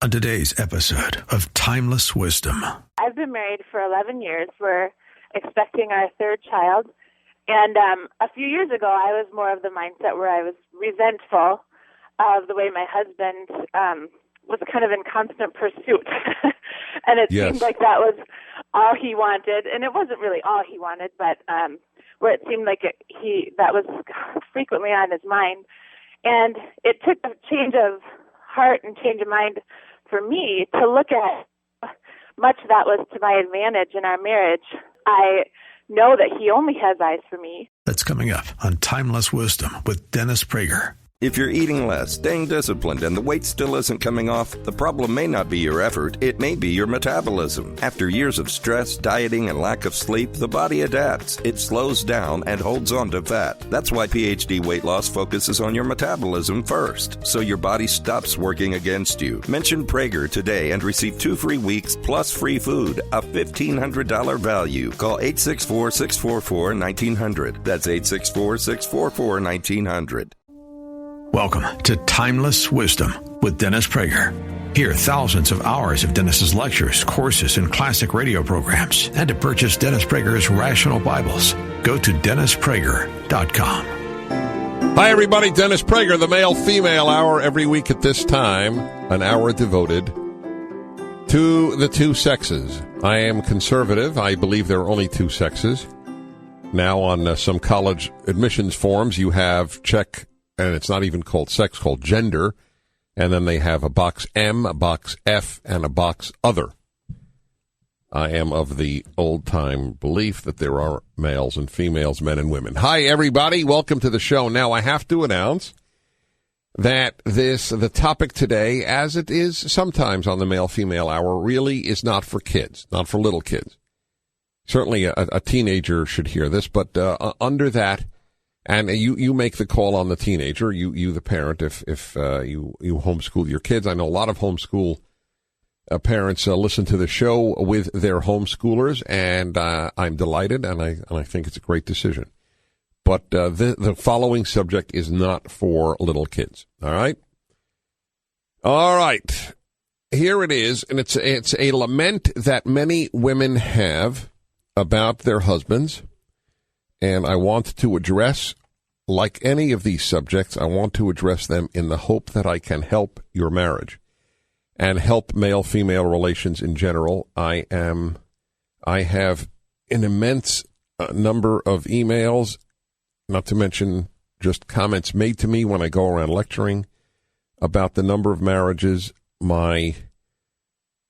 on today's episode of Timeless Wisdom. I've been married for 11 years. We're expecting our third child. And a few years ago, I was more of the mindset where I was resentful of the way my husband was kind of in constant pursuit. And it seemed like that was all he wanted. And it wasn't really all he wanted, but where it seemed like that was frequently on his mind. And it took a change of heart and change of mind for me to look at much that was to my advantage in our marriage. I know that he only has eyes for me. That's coming up on Timeless Wisdom with Dennis Prager. If you're eating less, staying disciplined, and the weight still isn't coming off, the problem may not be your effort, it may be your metabolism. After years of stress, dieting, and lack of sleep, the body adapts. It slows down and holds on to fat. That's why PhD Weight Loss focuses on your metabolism first, so your body stops working against you. Mention Prager today and receive 2 free weeks plus free food, a $1,500 value. Call 864-644-1900. That's 864-644-1900. Welcome to Timeless Wisdom with Dennis Prager. Hear thousands of hours of Dennis's lectures, courses, and classic radio programs. And to purchase Dennis Prager's Rational Bibles, go to DennisPrager.com. Hi, everybody. Dennis Prager, the male-female hour every week at this time. An hour devoted to the two sexes. I am conservative. I believe there are only two sexes. Now, on some college admissions forms, you have check, and it's not even called sex, called gender. And then they have a box M, a box F, and a box other. I am of the old-time belief that there are males and females, men and women. Hi, everybody. Welcome to the show. Now, I have to announce that the topic today, as it is sometimes on the male-female hour, really is not for kids, not for little kids. Certainly a teenager should hear this, but under that, and you make the call on the teenager, you the parent, if you homeschool your kids. I know a lot of homeschool parents listen to the show with their homeschoolers, and I'm delighted, and I think it's a great decision. But the following subject is not for little kids. All right? All right. Here it is, and it's a lament that many women have about their husbands. And I want to address, like any of these subjects, I want to address them in the hope that I can help your marriage and help male-female relations in general. I have an immense number of emails, not to mention just comments made to me when I go around lecturing about the number of marriages, my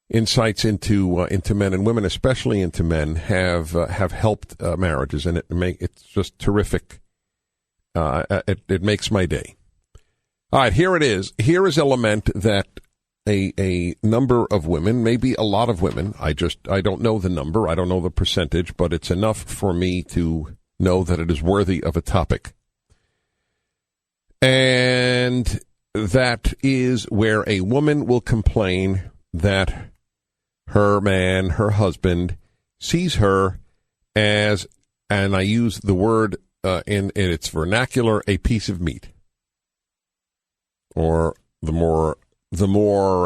insights into men and women, especially into men, have helped marriages, and it's just terrific. It makes my day. All right, here it is. Here is a lament that a number of women, maybe a lot of women, I don't know the number, I don't know the percentage, but it's enough for me to know that it is worthy of a topic. And that is where a woman will complain that her man, her husband, sees her as, and I use the word in its vernacular, a piece of meat. Or the more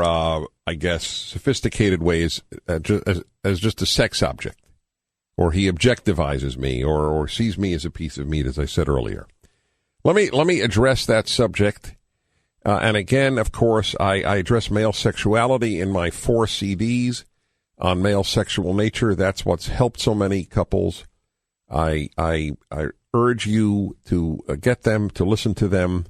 I guess, sophisticated ways, as just a sex object. Or he objectivizes me, or sees me as a piece of meat, as I said earlier. Let me address that subject. And again, of course, I address male sexuality in my 4 CDs on male sexual nature. That's what's helped so many couples. I urge you to get them, to listen to them.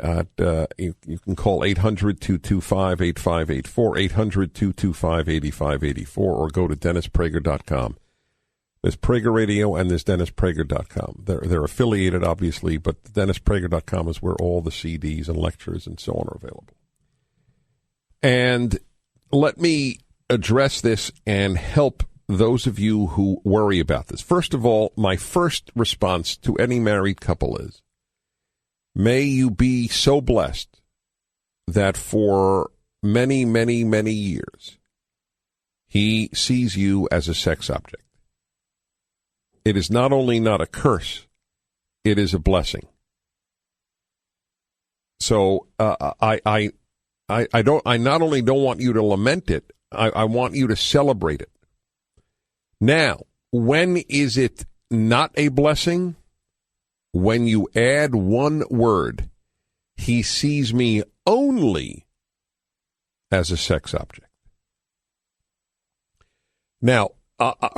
You can call 800-225-8584, 800-225-8584, or go to DennisPrager.com. There's Prager Radio and there's DennisPrager.com. They're affiliated, obviously, but DennisPrager.com is where all the CDs and lectures and so on are available. And let me address this and help those of you who worry about this. First of all, my first response to any married couple is, may you be so blessed that for many, many, many years, he sees you as a sex object. It is not only not a curse, it is a blessing. So I I not only don't want you to lament it, I want you to celebrate it. Now, when is it not a blessing? When you add one word, he sees me only as a sex object. Now,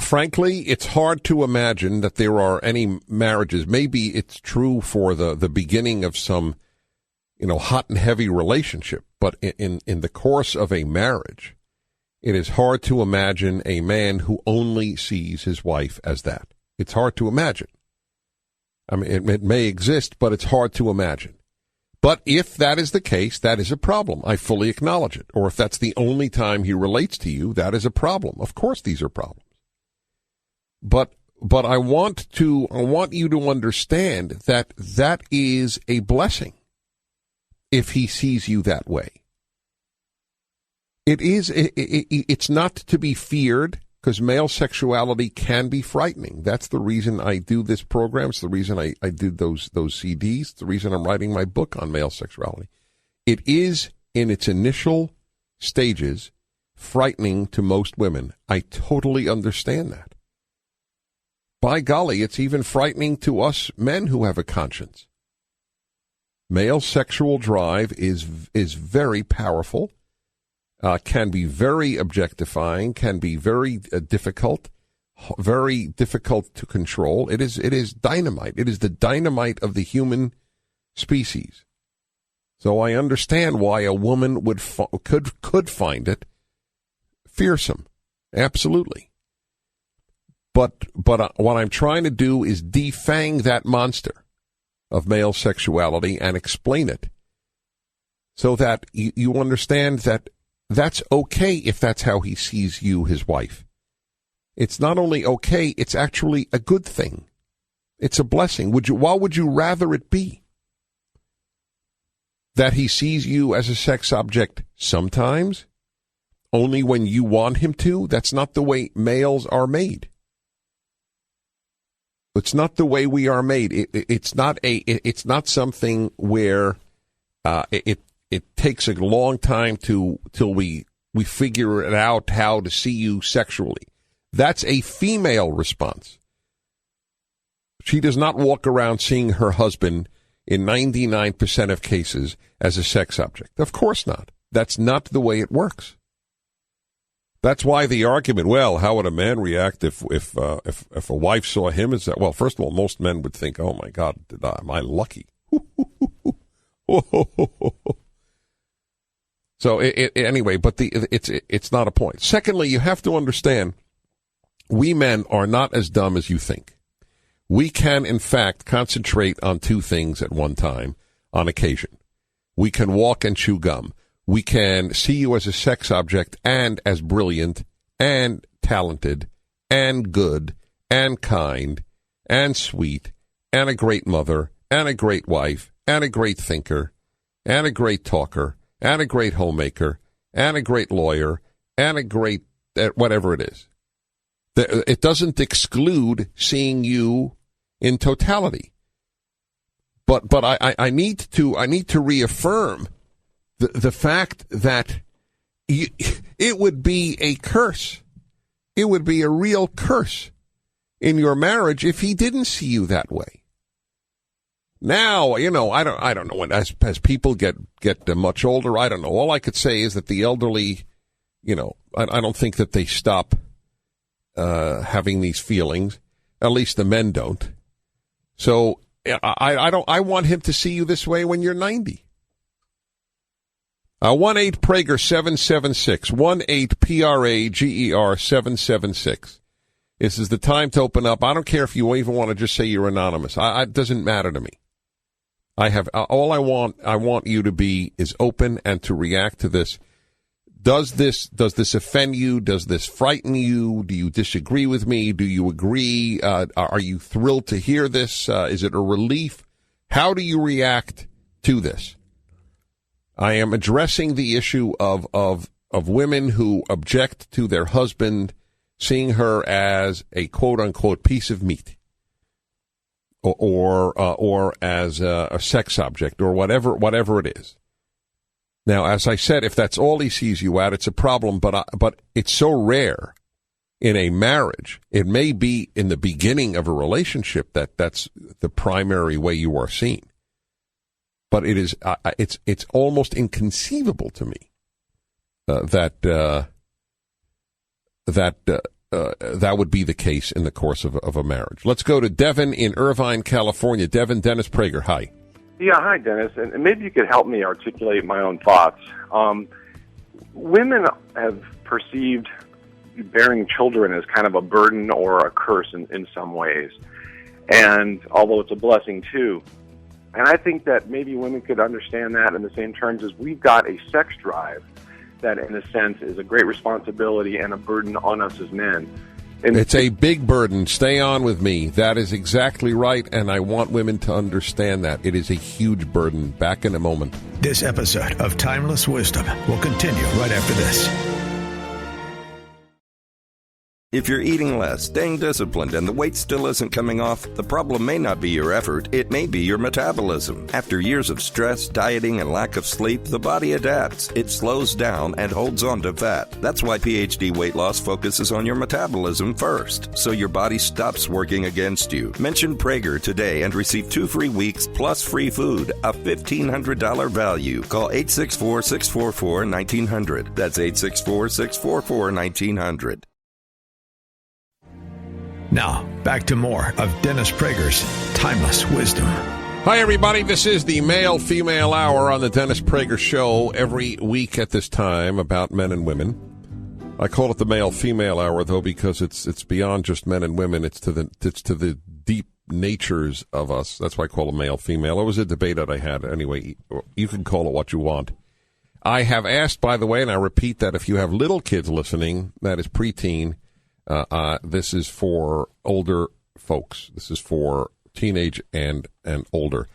frankly, it's hard to imagine that there are any marriages. Maybe it's true for the beginning of some, hot and heavy relationship. But in the course of a marriage, it is hard to imagine a man who only sees his wife as that. It's hard to imagine. I mean, it may exist, but it's hard to imagine. But if that is the case, that is a problem. I fully acknowledge it. Or if that's the only time he relates to you, that is a problem. Of course, these are problems. But I want you to understand that that is a blessing if he sees you that way. It's not to be feared, because male sexuality can be frightening. That's the reason I do this program. It's the reason I did those CDs. It's the reason I'm writing my book on male sexuality. It is, in its initial stages, frightening to most women. I totally understand that. By golly, it's even frightening to us men who have a conscience. Male sexual drive is very powerful. Can be very objectifying, can be very difficult to control. It is dynamite. It is the dynamite of the human species. So I understand why a woman could find it fearsome. Absolutely. But what I'm trying to do is defang that monster of male sexuality and explain it so that you understand that that's okay if that's how he sees you, his wife. It's not only okay, it's actually a good thing. It's a blessing. Why would you rather it be? That he sees you as a sex object sometimes, only when you want him to? That's not the way males are made. It's not the way we are made. It's not something where it takes a long time till we figure it out how to see you sexually. That's a female response. She does not walk around seeing her husband in 99% of cases as a sex object. Of course not. That's not the way it works. That's why the argument, well, how would a man react if a wife saw him as that? Well, first of all, most men would think, oh my God, am I lucky? So anyway, but it's not a point. Secondly, you have to understand, we men are not as dumb as you think. We can, in fact, concentrate on two things at one time on occasion. We can walk and chew gum. We can see you as a sex object and as brilliant and talented and good and kind and sweet and a great mother and a great wife and a great thinker and a great talker and a great homemaker, and a great lawyer, and a great whatever it is. It doesn't exclude seeing you in totality. But I need to reaffirm the fact that it would be a curse. It would be a real curse in your marriage if he didn't see you that way. Now, I don't know when as people get much older, I don't know. All I could say is that the elderly, I don't think that they stop having these feelings. At least the men don't. So I want him to see you this way when you're 90. 1-8-PRAGER 776 1-8-PRAGER 776. This is the time to open up. I don't care if you even want to just say you're anonymous. It doesn't matter to me. All I want you to be is open and to react to this. Does this offend you? Does this frighten you? Do you disagree with me? Do you agree? Are you thrilled to hear this? Is it a relief? How do you react to this? I am addressing the issue of women who object to their husband seeing her as a quote unquote piece of meat. Or as a sex object, or whatever it is. Now, as I said, if that's all he sees you at, it's a problem, but it's so rare in a marriage. It may be in the beginning of a relationship that's the primary way you are seen. But it is it's almost inconceivable to me that would be the case in the course of a marriage. Let's go to Devin in Irvine, California. Devin, Dennis Prager, hi. Yeah, hi, Dennis. And maybe you could help me articulate my own thoughts. Women have perceived bearing children as kind of a burden or a curse in some ways, and although it's a blessing too. And I think that maybe women could understand that in the same terms as we've got a sex drive that, in a sense, is a great responsibility and a burden on us as men. And it's a big burden. Stay on with me. That is exactly right, and I want women to understand that. It is a huge burden. Back in a moment. This episode of Timeless Wisdom will continue right after this. If you're eating less, staying disciplined, and the weight still isn't coming off, the problem may not be your effort, it may be your metabolism. After years of stress, dieting, and lack of sleep, the body adapts. It slows down and holds on to fat. That's why PhD Weight Loss focuses on your metabolism first, so your body stops working against you. Mention Prager today and receive 2 free weeks plus free food, a $1,500 value. Call 864-644-1900. That's 864-644-1900. Now, back to more of Dennis Prager's Timeless Wisdom. Hi, everybody. This is the Male-Female Hour on the Dennis Prager Show every week at this time about men and women. I call it the Male-Female Hour, though, because it's beyond just men and women. It's to the deep natures of us. That's why I call it male-female. It was a debate that I had. Anyway, you can call it what you want. I have asked, by the way, and I repeat that if you have little kids listening, that is preteen, this is for older folks. This is for teenage and older.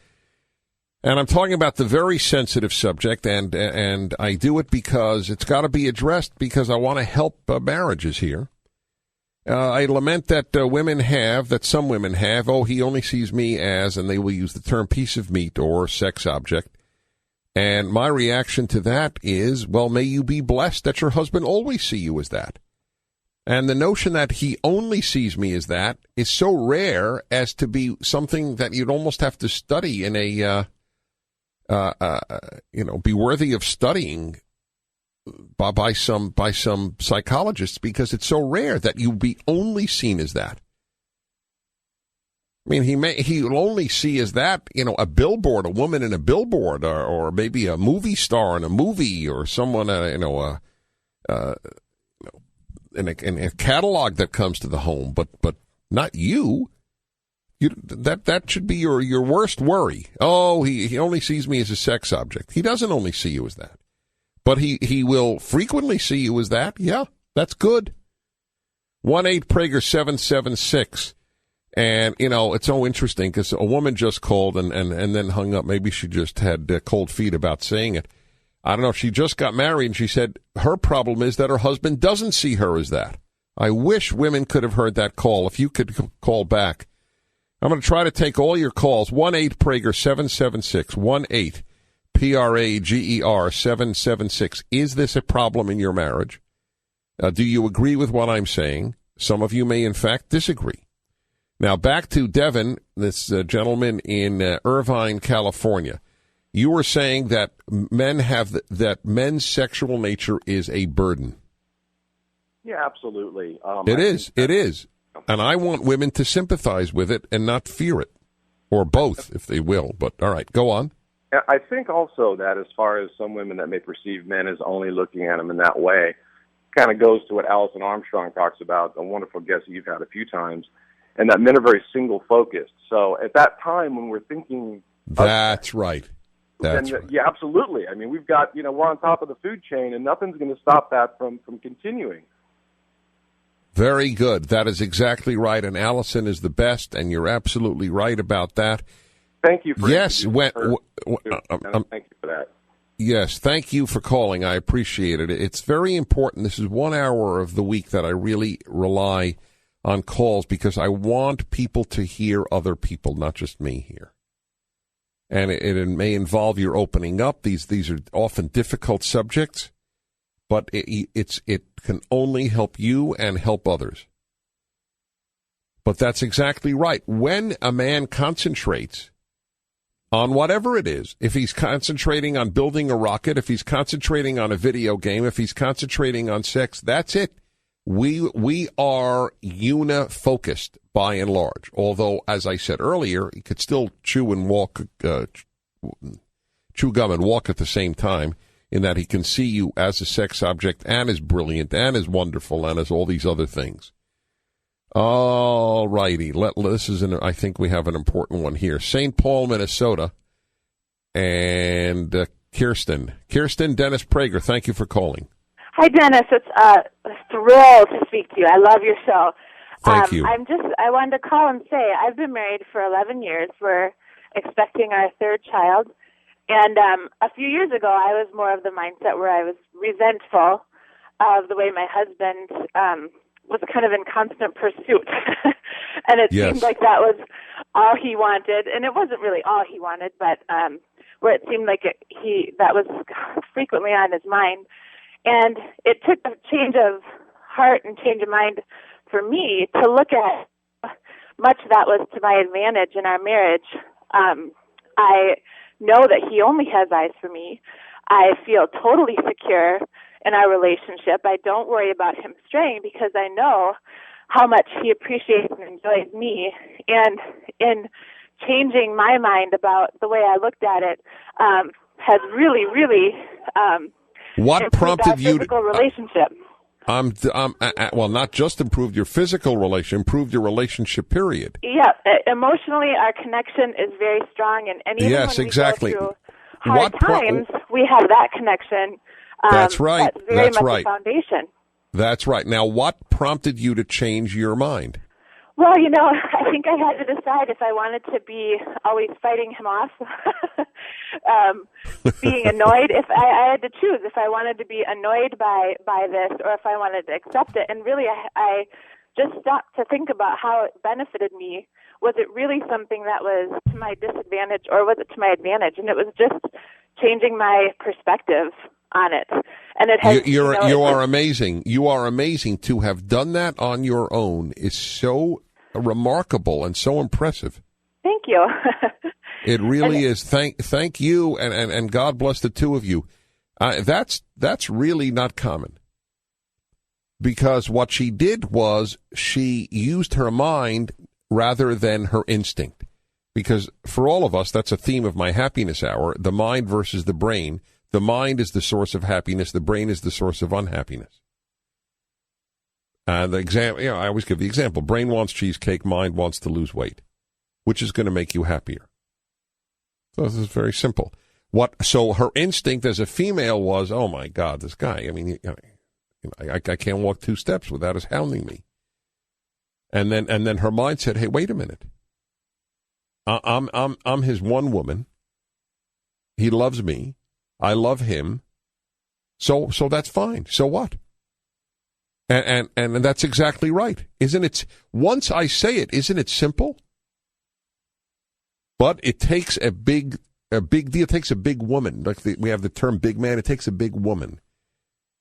And I'm talking about the very sensitive subject, and I do it because it's got to be addressed because I want to help marriages here. I lament that some women have, he only sees me as, and they will use the term piece of meat or sex object. And my reaction to that is, well, may you be blessed that your husband always see you as that. And the notion that he only sees me as that is so rare as to be something that you'd almost have to study in a, be worthy of studying by some psychologists, because it's so rare that you be only seen as that. I mean, he'll only see as that, a billboard, a woman in a billboard, or maybe a movie star in a movie, or someone, in a catalog that comes to the home, but not you. That should be your worst worry. He only sees me as a sex object. He doesn't only see you as that, but he will frequently see you as that. Yeah, that's good. 1-8-PRAGER-776. And, it's so interesting because a woman just called and then hung up. Maybe she just had cold feet about saying it. I don't know. She just got married, and she said her problem is that her husband doesn't see her as that. I wish women could have heard that call. If you could call back. I'm going to try to take all your calls. 1-8-PRAGER-776. 1-8-PRAGER-776. Is this a problem in your marriage? Do you agree with what I'm saying? Some of you may, in fact, disagree. Now, back to Devin, this gentleman in Irvine, California. You were saying that men's sexual nature is a burden. Yeah, absolutely. It is. And I want women to sympathize with it and not fear it, or both, if they will. But all right, go on. I think also that as far as some women that may perceive men as only looking at them in that way, kind of goes to what Alison Armstrong talks about, a wonderful guest that you've had a few times, and that men are very single-focused. So at that time when we're thinking... That's right. That's right. Yeah, absolutely. I mean, we've got, we're on top of the food chain, and nothing's going to stop that from continuing. Very good. That is exactly right. And Allison is the best, and you're absolutely right about that. Thank you for thank you for that. Yes, thank you for calling. I appreciate it. It's very important. This is 1 hour of the week that I really rely on calls because I want people to hear other people, not just me here. and it may involve your opening up. These are often difficult subjects, but it can only help you and help others. But that's exactly right. When a man concentrates on whatever it is, if he's concentrating on building a rocket, if he's concentrating on a video game, if he's concentrating on sex, that's it. We are unifocused by and large. Although, as I said earlier, he could still chew gum and walk at the same time, in that he can see you as a sex object and as brilliant and as wonderful and as all these other things. All righty. I think we have an important one here. St. Paul, Minnesota, and Kirsten. Kirsten, Dennis Prager, thank you for calling. Hi, Dennis. It's a thrill to speak to you. I love your show. Thank you. I wanted to call and say I've been married for 11 years. We're expecting our third child. And a few years ago, I was more of the mindset where I was resentful of the way my husband was kind of in constant pursuit. And it seemed like that was all he wanted. And it wasn't really all he wanted, but where it seemed like that was frequently on his mind. And it took a change of heart and change of mind for me to look at much that was to my advantage in our marriage. I know that he only has eyes for me. I feel totally secure in our relationship. I don't worry about him straying because I know how much he appreciates and enjoys me. And in changing my mind about the way I looked at it has really, really what prompted you physical relationship. Well, not just improved your physical relation, improved your relationship, period. Yeah, emotionally, our connection is very strong, and even yes, when exactly. we go through hard times, we have that connection. That's right. That's very much the foundation. That's right. Now, what prompted you to change your mind? Well, I think I had to decide if I wanted to be always fighting him off, being annoyed. If I had to choose if I wanted to be annoyed by this or if I wanted to accept it. And really, I just stopped to think about how it benefited me. Was it really something that was to my disadvantage or was it to my advantage? And it was just changing my perspective on it. And it has, you are amazing. You are amazing. To have done that on your own is so remarkable and so impressive. Thank you. It really is. Thank you, and God bless the two of you. That's really not common, because what she did was she used her mind rather than her instinct. Because for all of us, that's a theme of my happiness hour: the mind versus the brain. The mind is the source of happiness. The brain is the source of unhappiness. I always give the example. Brain wants cheesecake. Mind wants to lose weight. Which is going to make you happier? So this is very simple. So her instinct as a female was, oh my God, this guy. I mean, I can't walk 2 steps without his hounding me. And then her mind said, hey, wait a minute. I'm his one woman. He loves me. I love him. So that's fine. So what? And that's exactly right. Isn't it? Once I say it, isn't it simple? But it takes a big deal. It takes a big woman. We have the term big man. It takes a big woman.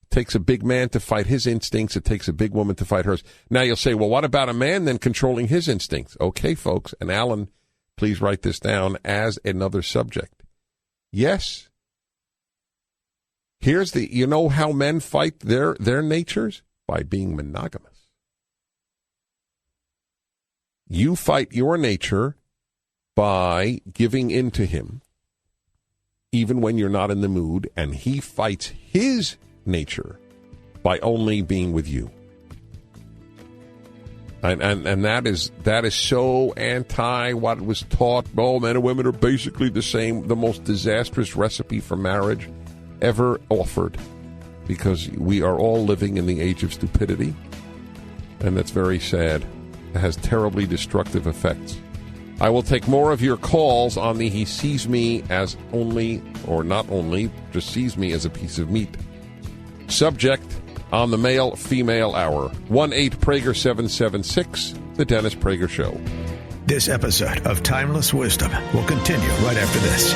It takes a big man to fight his instincts. It takes a big woman to fight hers. Now you'll say, well, what about a man then controlling his instincts? Okay, folks. And Alan, please write this down as another subject. Yes. Here's you know how men fight their natures? By being monogamous. You fight your nature by giving in to him, even when you're not in the mood, and he fights his nature by only being with you. And that is so anti what was taught. Oh, men and women are basically the same. The most disastrous recipe for marriage ever offered, because we are all living in the age of stupidity, and that's very sad. It has terribly destructive effects. I will take more of your calls on the he sees me as only, or not only, just sees me as a piece of meat subject on the Male-Female Hour. 1-8-PRAGER-776, The Dennis Prager Show. This episode of Timeless Wisdom will continue right after this.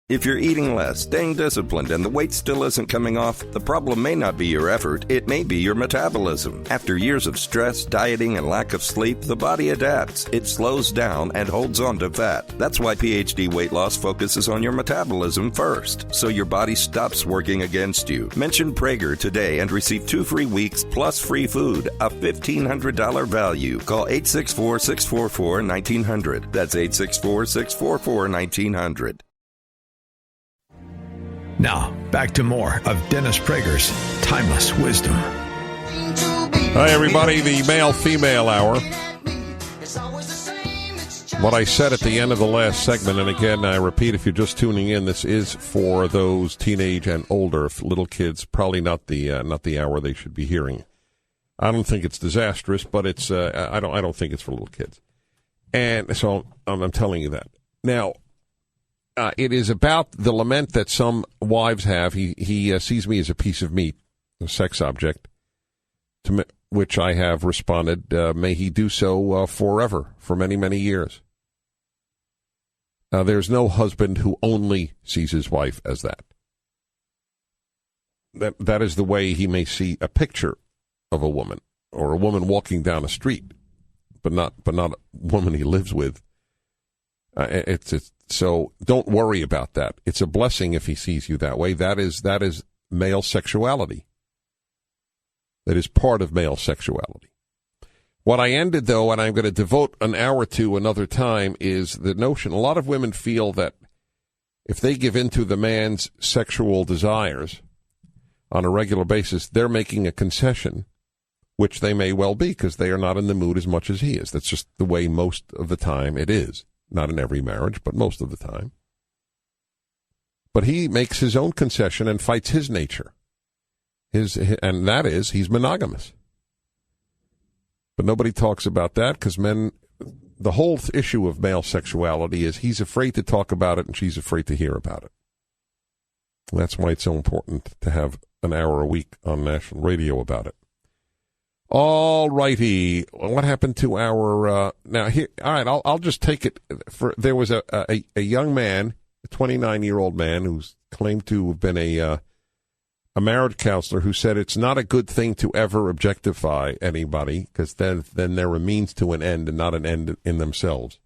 If you're eating less, staying disciplined, and the weight still isn't coming off, the problem may not be your effort, it may be your metabolism. After years of stress, dieting, and lack of sleep, the body adapts. It slows down and holds on to fat. That's why PhD Weight Loss focuses on your metabolism first, so your body stops working against you. Mention Prager today and receive 2 free weeks plus free food, a $1,500 value. Call 864-644-1900. That's 864-644-1900. Now, back to more of Dennis Prager's Timeless Wisdom. Hi, everybody. The male-female hour. What I said at the end of the last segment, and again, I repeat, if you're just tuning in, this is for those teenage and older little kids. Probably not the hour they should be hearing. I don't think it's disastrous, but it's I don't think it's for little kids. And so I'm telling you that now. It is about the lament that some wives have. He sees me as a piece of meat, a sex object, to which I have responded, may he do so forever, for many, many years. There's no husband who only sees his wife as that. That is the way he may see a picture of a woman, or a woman walking down a street, but not a woman he lives with. So don't worry about that. It's a blessing if he sees you that way. That is male sexuality. That is part of male sexuality. What I ended, though, and I'm going to devote an hour to another time, is the notion. A lot of women feel that if they give in to the man's sexual desires on a regular basis, they're making a concession, which they may well be, because they are not in the mood as much as he is. That's just the way most of the time it is. Not in every marriage, but most of the time. But he makes his own concession and fights his nature. And that is, he's monogamous. But nobody talks about that, because men, the whole issue of male sexuality is he's afraid to talk about it and she's afraid to hear about it. That's why it's so important to have an hour a week on national radio about it. All righty. What happened to our now here? All right, I'll just take it. There was a young man, a 29-year-old man, who's claimed to have been a marriage counselor, who said it's not a good thing to ever objectify anybody, because then they're a means to an end and not an end in themselves.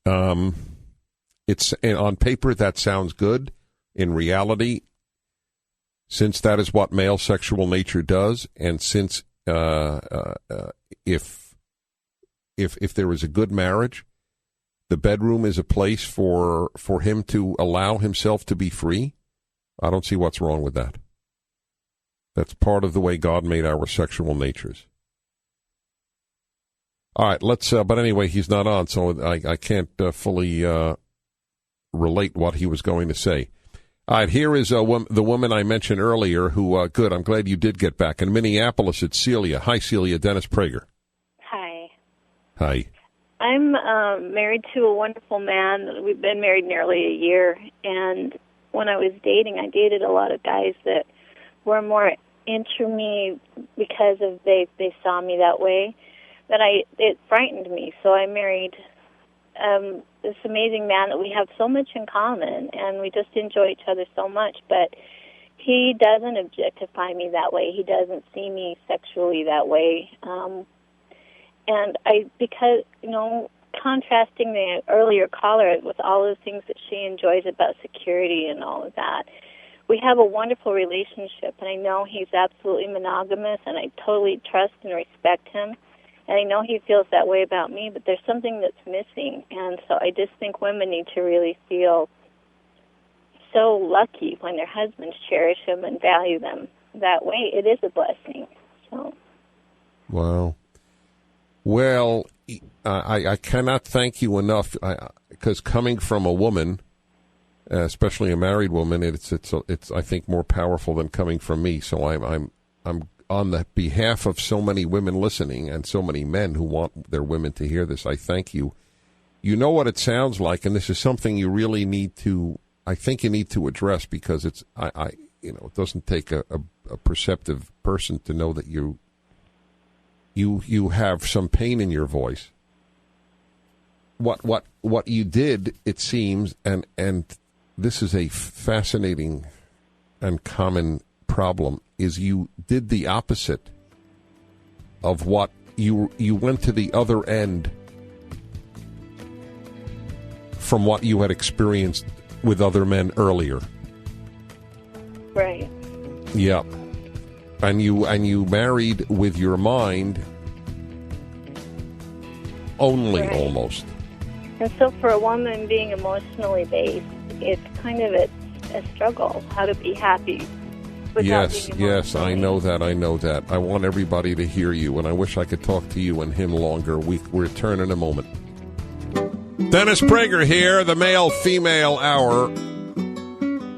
It's on paper that sounds good. In reality, since that is what male sexual nature does, and since if there is a good marriage, the bedroom is a place for him to allow himself to be free, I don't see what's wrong with that. That's part of the way God made our sexual natures. All right, let's. But anyway, he's not on, so I can't fully relate what he was going to say. All right, here is the woman I mentioned earlier who, good, I'm glad you did get back. In Minneapolis, it's Celia. Hi, Celia. Dennis Prager. Hi. Hi. I'm married to a wonderful man. We've been married nearly a year, and when I was dating, I dated a lot of guys that were more into me because of they saw me that way. But it frightened me, so I married this amazing man that we have so much in common, and we just enjoy each other so much. But he doesn't objectify me that way. He doesn't see me sexually that way. And because, contrasting the earlier caller with all the things that she enjoys about security and all of that, we have a wonderful relationship, and I know he's absolutely monogamous, and I totally trust and respect him. And I know he feels that way about me, but there's something that's missing. And so I just think women need to really feel so lucky when their husbands cherish them and value them that way. It is a blessing. So. Wow. Well, I cannot thank you enough, because coming from a woman, especially a married woman, it's I think more powerful than coming from me. So I'm on the behalf of so many women listening and so many men who want their women to hear this, I thank you. You know what it sounds like, and this is something you really need to, I think you need to address, because it's, it doesn't take a a perceptive person to know that you have some pain in your voice. What you did, it seems, and this is a fascinating and common problem, is you did the opposite of what you went to the other end from what you had experienced with other men earlier. Right. Yep. And you married with your mind only, right. Almost. And so for a woman being emotionally based, it's kind of a struggle how to be happy. Yes, I know that. I want everybody to hear you, and I wish I could talk to you and him longer. We'll return in a moment. Dennis Prager here, the male-female hour.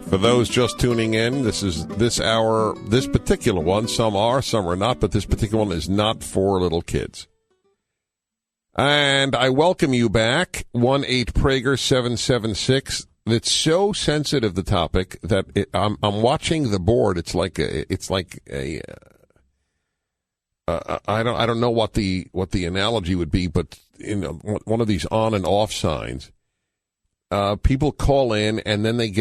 For those just tuning in, this hour, this particular one, some are not, but this particular one is not for little kids. And I welcome you back, 1-8-PRAGER-776. It's so sensitive, the topic, that I'm watching the board. It's like a I don't know what the analogy would be, but one of these on and off signs. People call in and then they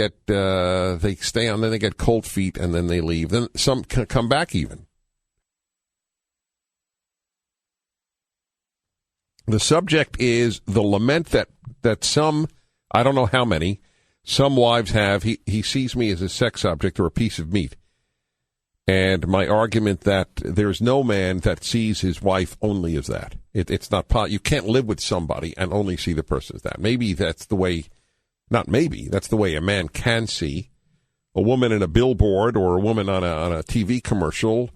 stay on, then they get cold feet and then they leave. Then some come back even. The subject is the lament that some, I don't know how many, some wives have. He sees me as a sex object or a piece of meat. And my argument that there's no man that sees his wife only as that. It's not you can't live with somebody and only see the person as that. Maybe that's the way, not maybe, that's the way a man can see a woman in a billboard or a woman on a TV commercial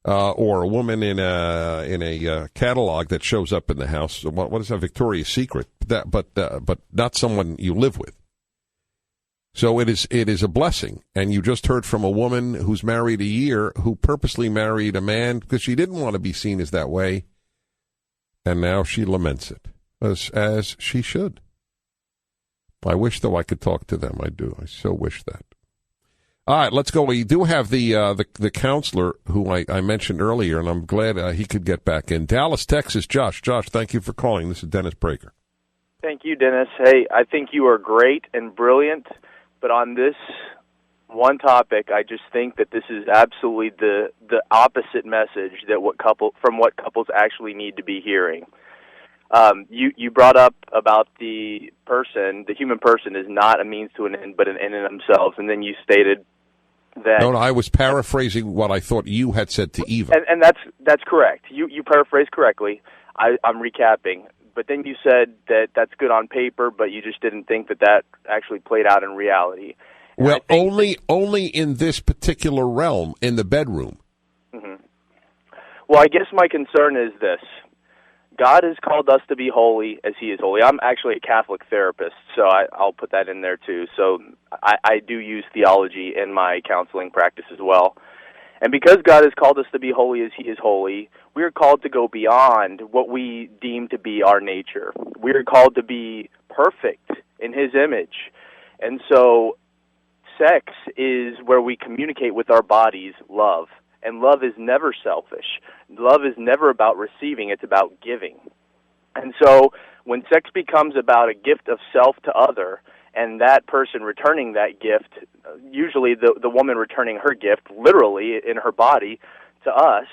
or a woman in a catalog that shows up in the house. What is that, Victoria's Secret? But not someone you live with. So it is a blessing. And you just heard from a woman who's married a year who purposely married a man because she didn't want to be seen as that way. And now she laments it, as she should. I wish, though, I could talk to them. I do. I so wish that. All right, let's go. We do have the counselor who I mentioned earlier, and I'm glad he could get back in. Dallas, Texas, Josh. Josh, thank you for calling. This is Dennis Prager. Thank you, Dennis. Hey, I think you are great and brilliant. But on this one topic, I just think that this is absolutely the opposite message that what couples actually need to be hearing. You brought up about the human person is not a means to an end, but an end in themselves, and then you stated that. No, I was paraphrasing what I thought you had said to Eva, and that's correct. You paraphrased correctly. I'm recapping. But then you said that that's good on paper, but you just didn't think that actually played out in reality. And well, only in this particular realm, in the bedroom. Mm-hmm. Well, I guess my concern is this. God has called us to be holy as he is holy. I'm actually a Catholic therapist, so I'll put that in there too. So I do use theology in my counseling practice as well. And because God has called us to be holy as he is holy, we are called to go beyond what we deem to be our nature. We are called to be perfect in his image. And so sex is where we communicate with our bodies love. And love is never selfish. Love is never about receiving, it's about giving. And so when sex becomes about a gift of self to other, and that person returning that gift, usually the woman returning her gift literally in her body to us,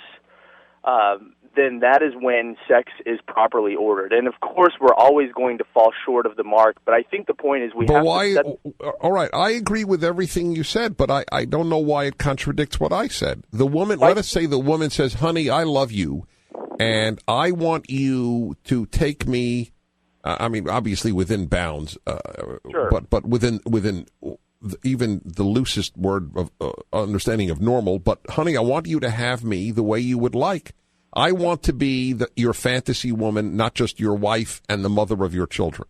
then that is when sex is properly ordered. And, of course, we're always going to fall short of the mark, but I think the point is we have to all right, I agree with everything you said, but I don't know why it contradicts what I said. The woman, let us say the woman says, honey, I love you, and I want you to take me, I mean, obviously within bounds, sure. but within even the loosest word of understanding of normal. But, honey, I want you to have me the way you would like. I want to be your fantasy woman, not just your wife and the mother of your children.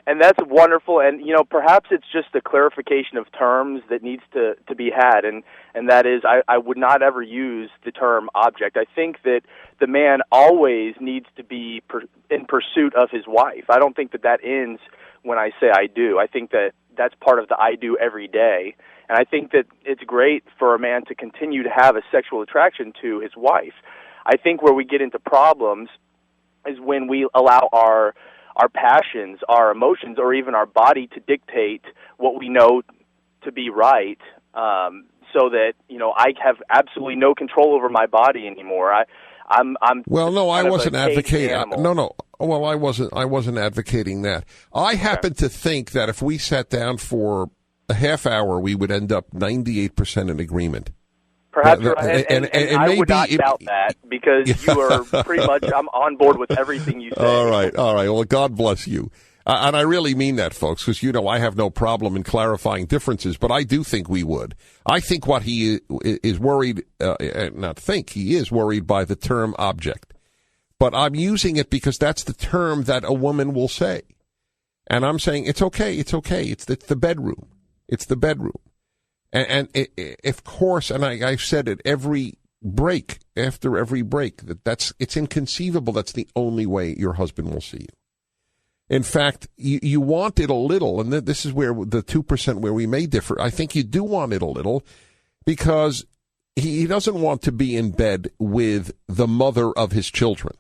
And that's wonderful. And, perhaps it's just a clarification of terms that needs to be had. And that is, I would not ever use the term object. I think that the man always needs to be in pursuit of his wife. I don't think that ends when I say I do. I think that that's part of the I do every day. And I think that it's great for a man to continue to have a sexual attraction to his wife. I think where we get into problems is when we allow our passions, our emotions, or even our body to dictate what we know to be right, so that, I have absolutely no control over my body anymore. I'm well, no, I wasn't advocating. No. Well, I wasn't advocating that. I happen to think that if we sat down for a half hour, we would end up 98% in agreement. Perhaps you're right, and I would not doubt that, because you are pretty much, I'm on board with everything you say. All right. Well, God bless you. And I really mean that, folks, because, I have no problem in clarifying differences, but I do think we would. I think what he is worried, he is worried by the term object. But I'm using it because that's the term that a woman will say. And I'm saying, it's okay. It's the bedroom. It's the bedroom. And of course, and I've said it after every break, it's inconceivable that's the only way your husband will see you. In fact, you want it a little, and this is where the 2% where we may differ. I think you do want it a little because he doesn't want to be in bed with the mother of his children.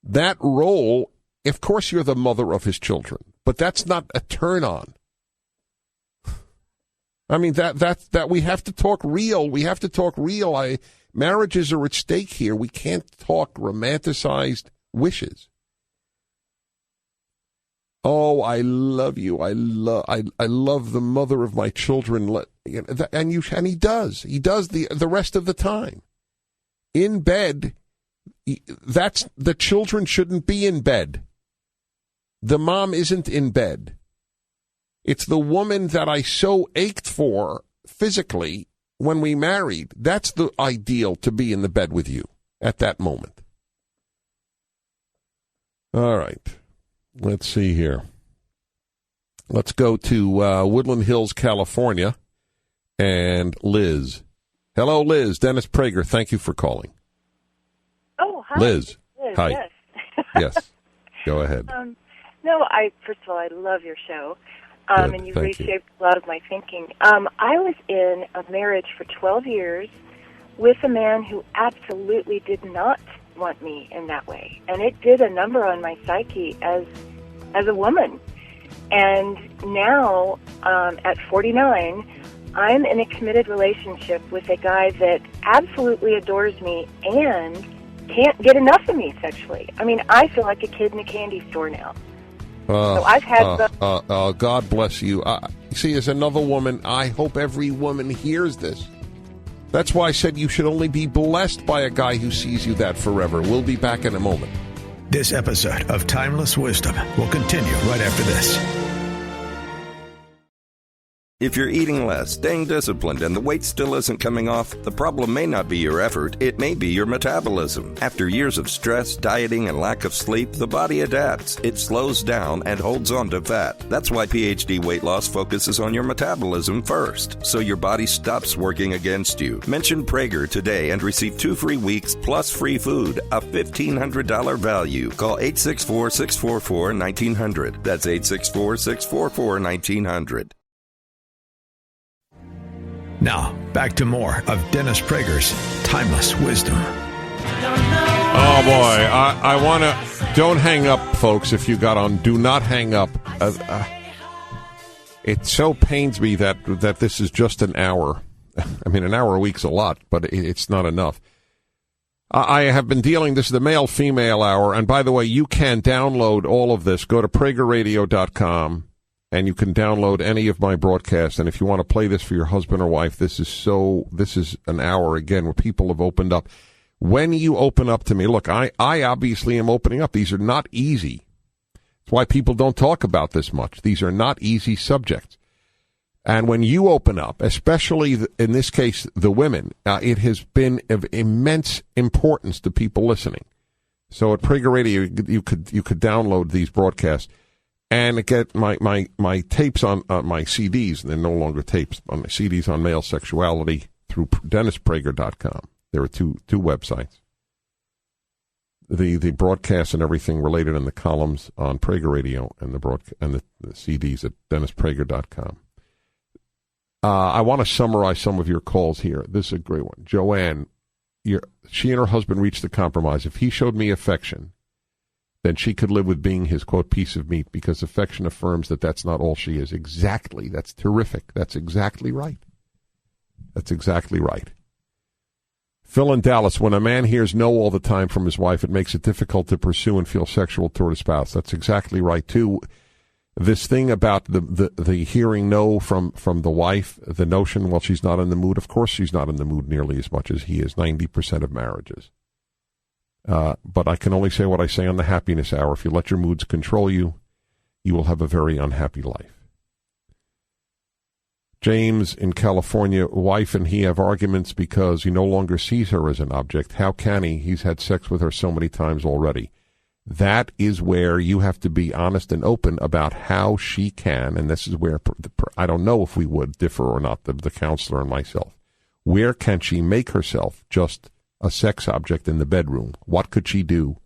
That role, of course you're the mother of his children, but that's not a turn on. I mean, that we have to talk real. We have to talk real. Marriages are at stake here. We can't talk romanticized wishes. Oh, I love you. I love the mother of my children. And he does. He does the rest of the time. In bed, the children shouldn't be in bed. The mom isn't in bed. It's the woman that I so ached for physically when we married. That's the ideal, to be in the bed with you at that moment. All right. Let's see here. Let's go to Woodland Hills, California, and Liz. Hello, Liz. Dennis Prager, thank you for calling. Oh, hi. Liz. Hi. Yes. Yes. Go ahead. First of all, I love your show. And you've reshaped a lot of my thinking. I was in a marriage for 12 years with a man who absolutely did not want me in that way. And it did a number on my psyche as a woman. And now, at 49, I'm in a committed relationship with a guy that absolutely adores me and can't get enough of me sexually. I mean, I feel like a kid in a candy store now. So I've had God bless you. See, as another woman, I hope every woman hears this. That's why I said you should only be blessed by a guy who sees you that forever. We'll be back in a moment. This episode of Timeless Wisdom will continue right after this. If you're eating less, staying disciplined, and the weight still isn't coming off, the problem may not be your effort, it may be your metabolism. After years of stress, dieting, and lack of sleep, the body adapts. It slows down and holds on to fat. That's why PhD Weight Loss focuses on your metabolism first, so your body stops working against you. Mention Prager today and receive 2 free weeks plus free food, a $1,500 value. Call 864-644-1900. That's 864-644-1900. Now, back to more of Dennis Prager's Timeless Wisdom. Oh, boy. I want to... Don't hang up, folks, if you got on. Do not hang up. It so pains me that this is just an hour. I mean, an hour a week's a lot, but it's not enough. I have been dealing... This is the male-female hour. And, by the way, you can download all of this. Go to PragerRadio.com. And you can download any of my broadcasts. And if you want to play this for your husband or wife, this is an hour, again, where people have opened up. When you open up to me, look, I obviously am opening up. These are not easy. That's why people don't talk about this much. These are not easy subjects. And when you open up, especially in this case, the women, it has been of immense importance to people listening. So at Prager Radio, you could download these broadcasts. And get my tapes on my CDs. They're no longer tapes. On my CDs on male sexuality through DennisPrager.com. There are two websites. the broadcasts and everything related in the columns on Prager Radio and the CDs at DennisPrager.com. I want to summarize some of your calls here. This is a great one. Joanne, she and her husband reached the compromise. If he showed me affection, then she could live with being his, quote, piece of meat, because affection affirms that that's not all she is. Exactly. That's terrific. That's exactly right. That's exactly right. Phil in Dallas, when a man hears no all the time from his wife, it makes it difficult to pursue and feel sexual toward his spouse. That's exactly right, too. This thing about the hearing no from the wife, the notion, well, she's not in the mood. Of course she's not in the mood nearly as much as he is, 90% of marriages. But I can only say what I say on the Happiness Hour. If you let your moods control you, you will have a very unhappy life. James in California, wife and he have arguments because he no longer sees her as an object. How can he? He's had sex with her so many times already. That is where you have to be honest and open about how she can, and this is where I don't know if we would differ or not, the counselor and myself. Where can she make herself just a sex object in the bedroom? What could she do?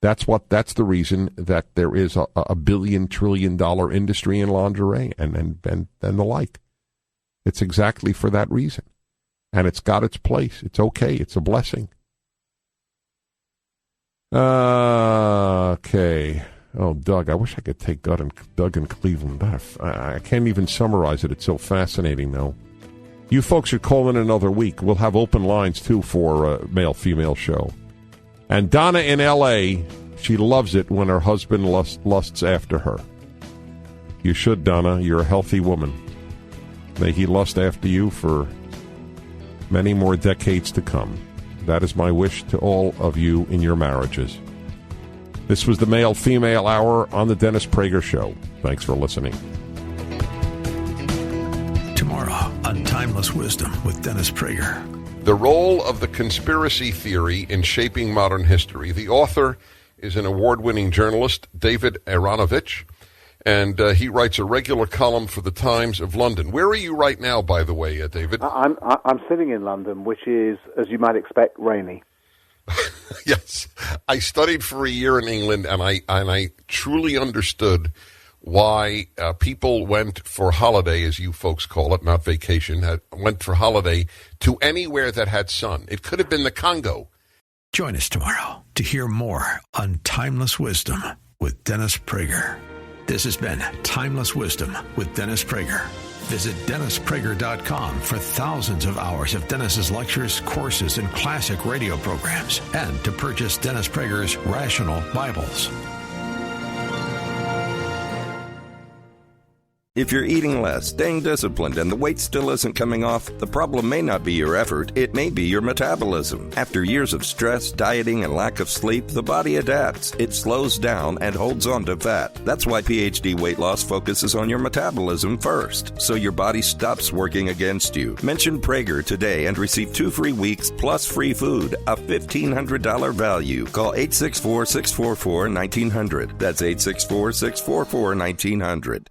That's the reason that there is a $1 billion, $1 trillion industry in lingerie and the like. It's exactly for that reason. And it's got its place. It's okay. It's a blessing. Okay. Oh, Doug, I wish I could take Doug in Cleveland. I can't even summarize it. It's so fascinating, though. You folks should call in another week. We'll have open lines, too, for a male-female show. And Donna in L.A., she loves it when her husband lusts after her. You should, Donna. You're a healthy woman. May he lust after you for many more decades to come. That is my wish to all of you in your marriages. This was the Male-Female Hour on the Dennis Prager Show. Thanks for listening. Tomorrow on Timeless Wisdom with Dennis Prager. The role of the conspiracy theory in shaping modern history. The author is an award-winning journalist, David Aronovich, and he writes a regular column for the Times of London. Where are you right now, by the way, David? I'm sitting in London, which is, as you might expect, rainy. Yes. I studied for a year in England, and I truly understood why people went for holiday, as you folks call it, not vacation, went for holiday to anywhere that had sun. It could have been the Congo. Join us tomorrow to hear more on Timeless Wisdom with Dennis Prager. This has been Timeless Wisdom with Dennis Prager. Visit DennisPrager.com for thousands of hours of Dennis's lectures, courses, and classic radio programs, and to purchase Dennis Prager's Rational Bibles. If you're eating less, staying disciplined, and the weight still isn't coming off, the problem may not be your effort, it may be your metabolism. After years of stress, dieting, and lack of sleep, the body adapts. It slows down and holds on to fat. That's why PhD Weight Loss focuses on your metabolism first, so your body stops working against you. Mention Prager today and receive 2 free weeks plus free food, a $1,500 value. Call 864-644-1900. That's 864-644-1900.